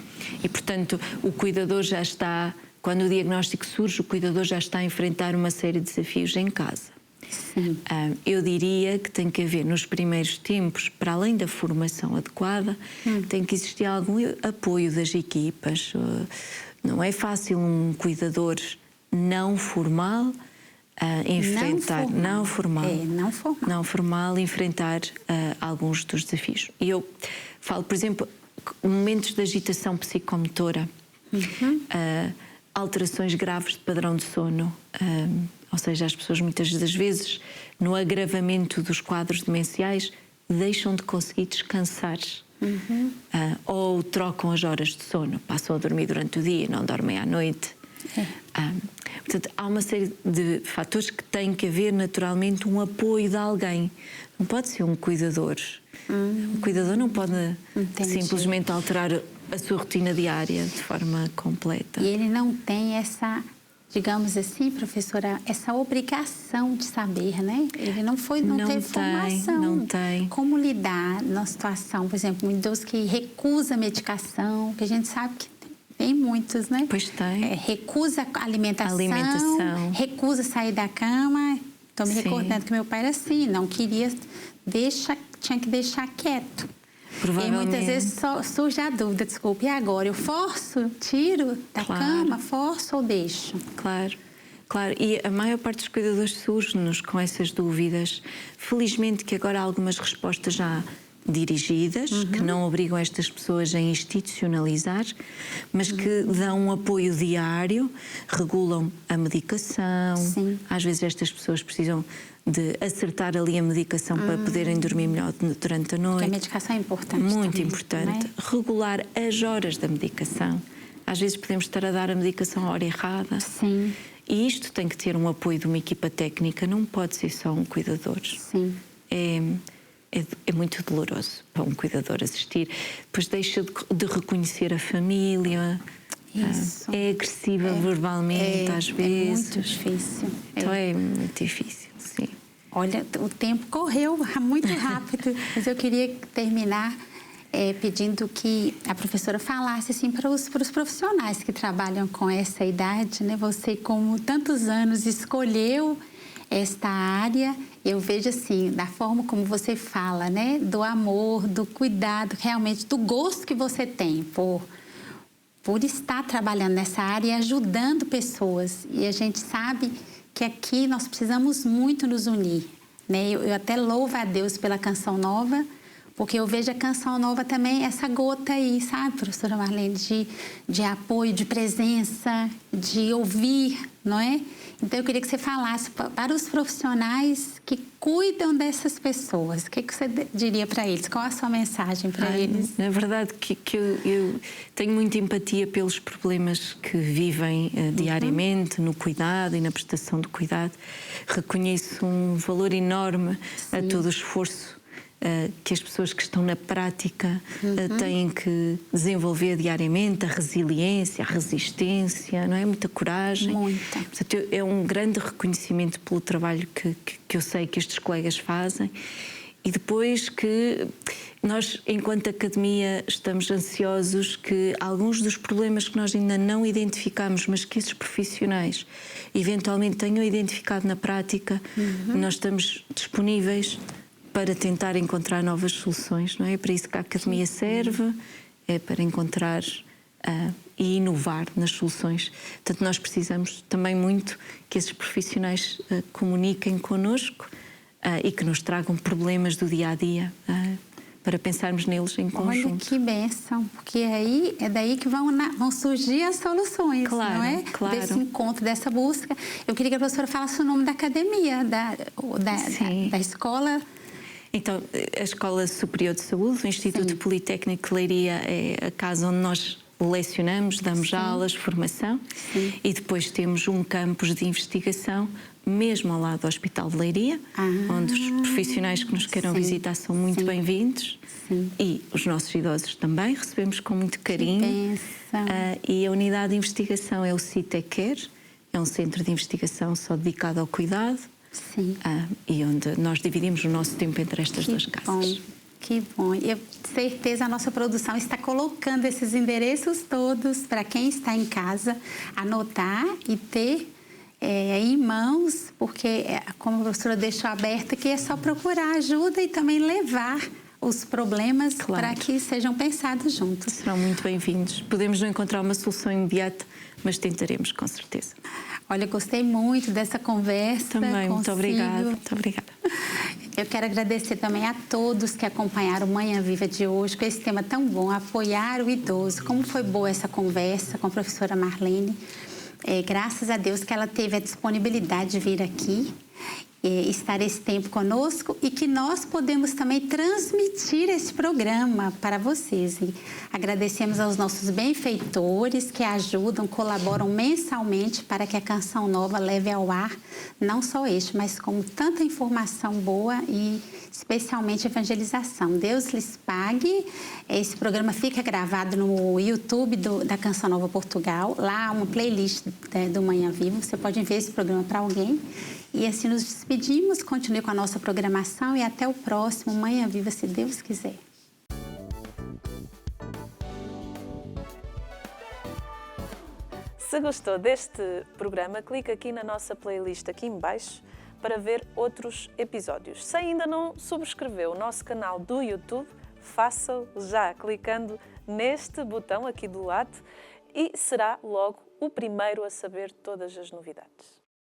e, portanto, o cuidador já está, quando o diagnóstico surge, o cuidador já está a enfrentar uma série de desafios em casa. Sim. Eu diria que tem que haver, nos primeiros tempos, para além da formação adequada, tem que existir algum apoio das equipas. Não é fácil um cuidador não formal enfrentar, não formal enfrentar alguns dos desafios. E eu falo, por exemplo, momentos de agitação psicomotora, alterações graves de padrão de sono, ou seja, as pessoas muitas das vezes, no agravamento dos quadros demenciais, deixam de conseguir descansar. Ou trocam as horas de sono, passam a dormir durante o dia, não dormem à noite. Portanto, há uma série de fatores que têm que haver naturalmente um apoio de alguém. Não pode ser um cuidador. O cuidador não pode simplesmente alterar a sua rotina diária de forma completa. E ele não tem essa, digamos assim, professora, essa obrigação de saber, né? Ele não teve formação. Não tem. Como lidar na situação, por exemplo, um idoso que recusa a medicação, que a gente sabe que tem muitos, né? Pois tem. Recusa a alimentação, recusa sair da cama. Estou me recordando que meu pai era assim, não queria, tinha que deixar quieto. Provavelmente. E muitas vezes surge a dúvida, desculpe, e agora? Eu forço, tiro da cama, forço ou deixo? Claro. E a maior parte dos cuidadores surge-nos com essas dúvidas. Felizmente que agora há algumas respostas já dirigidas, que não obrigam estas pessoas a institucionalizar, mas que dão um apoio diário, regulam a medicação. Às vezes estas pessoas precisam de acertar ali a medicação para poderem dormir melhor durante a noite. Porque a medicação é importante. Muito também, importante. Regular as horas da medicação. Às vezes podemos estar a dar a medicação à hora errada. E isto tem que ter um apoio de uma equipa técnica, não pode ser só um cuidador. É muito doloroso para um cuidador assistir. Depois deixa de reconhecer a família. É agressiva verbalmente, às vezes. É muito difícil. Então é muito difícil, sim. Olha, o tempo correu muito rápido, mas eu queria terminar pedindo que a professora falasse assim, para os profissionais que trabalham com essa idade, né? Você, como tantos anos, escolheu esta área. Eu vejo assim, da forma como você fala, né? Do amor, do cuidado, realmente do gosto que você tem por estar trabalhando nessa área e ajudando pessoas. E a gente sabe que aqui nós precisamos muito nos unir, né? Eu até louvo a Deus pela Canção Nova, porque eu vejo a Canção Nova também, essa gota aí, sabe, professora Marlene, de apoio, de presença, de ouvir, não é? Então, eu queria que você falasse para os profissionais que cuidam dessas pessoas. O que você diria para eles? Qual a sua mensagem para eles? Na verdade, que eu tenho muita empatia pelos problemas que vivem diariamente no cuidado e na prestação de cuidado. Reconheço um valor enorme a todo o esforço que as pessoas que estão na prática têm que desenvolver diariamente, a resiliência, a resistência, não é? Muita coragem. Muita. Portanto, é um grande reconhecimento pelo trabalho que eu sei que estes colegas fazem. E depois que nós, enquanto academia, estamos ansiosos que alguns dos problemas que nós ainda não identificamos, mas que esses profissionais eventualmente tenham identificado na prática, nós estamos disponíveis para tentar encontrar novas soluções, não é? É para isso que a academia serve, é para encontrar e inovar nas soluções. Portanto, nós precisamos também muito que esses profissionais comuniquem connosco e que nos tragam problemas do dia-a-dia para pensarmos neles em conjunto. Olha que bênção, porque aí é daí que vão surgir as soluções, claro, não é? Claro. Desse encontro, dessa busca. Eu queria que a professora falasse o nome da academia, da escola. Então, a Escola Superior de Saúde, o Instituto Politécnico de Leiria, é a casa onde nós lecionamos, damos aulas, formação. Sim. E depois temos um campus de investigação mesmo ao lado do Hospital de Leiria, onde os profissionais que nos queiram visitar são muito bem-vindos. E os nossos idosos também recebemos com muito carinho. E a unidade de investigação é o CITECARE, é um centro de investigação só dedicado ao cuidado. E onde nós dividimos o nosso tempo entre estas duas casas. Que bom. Eu, certeza, a nossa produção está colocando esses endereços todos para quem está em casa anotar e ter em mãos, porque, como a professora deixou aberta, que é só procurar ajuda e também levar os problemas para que sejam pensados juntos. Serão muito bem-vindos. Podemos não encontrar uma solução imediata, mas tentaremos, com certeza. Olha, gostei muito dessa conversa. Também, muito obrigada. Muito obrigada. Eu quero agradecer também a todos que acompanharam o Manhã Viva de hoje, com esse tema tão bom, apoiar o idoso. Como foi boa essa conversa com a professora Marlene. Graças a Deus que ela teve a disponibilidade de vir aqui, estar esse tempo conosco e que nós podemos também transmitir esse programa para vocês. E agradecemos aos nossos benfeitores que ajudam, colaboram mensalmente para que a Canção Nova leve ao ar não só este, mas como tanta informação boa e especialmente evangelização. Deus lhes pague. Esse programa fica gravado no YouTube da Canção Nova Portugal. Lá há uma playlist do Manhã Viva. Você pode enviar esse programa para alguém. E assim nos despedimos. Continue com a nossa programação e até o próximo Manhã Viva, se Deus quiser. Se gostou deste programa, clique aqui na nossa playlist aqui em baixo para ver outros episódios. Se ainda não subscreveu o nosso canal do YouTube, faça-o já clicando neste botão aqui do lado e será logo o primeiro a saber todas as novidades.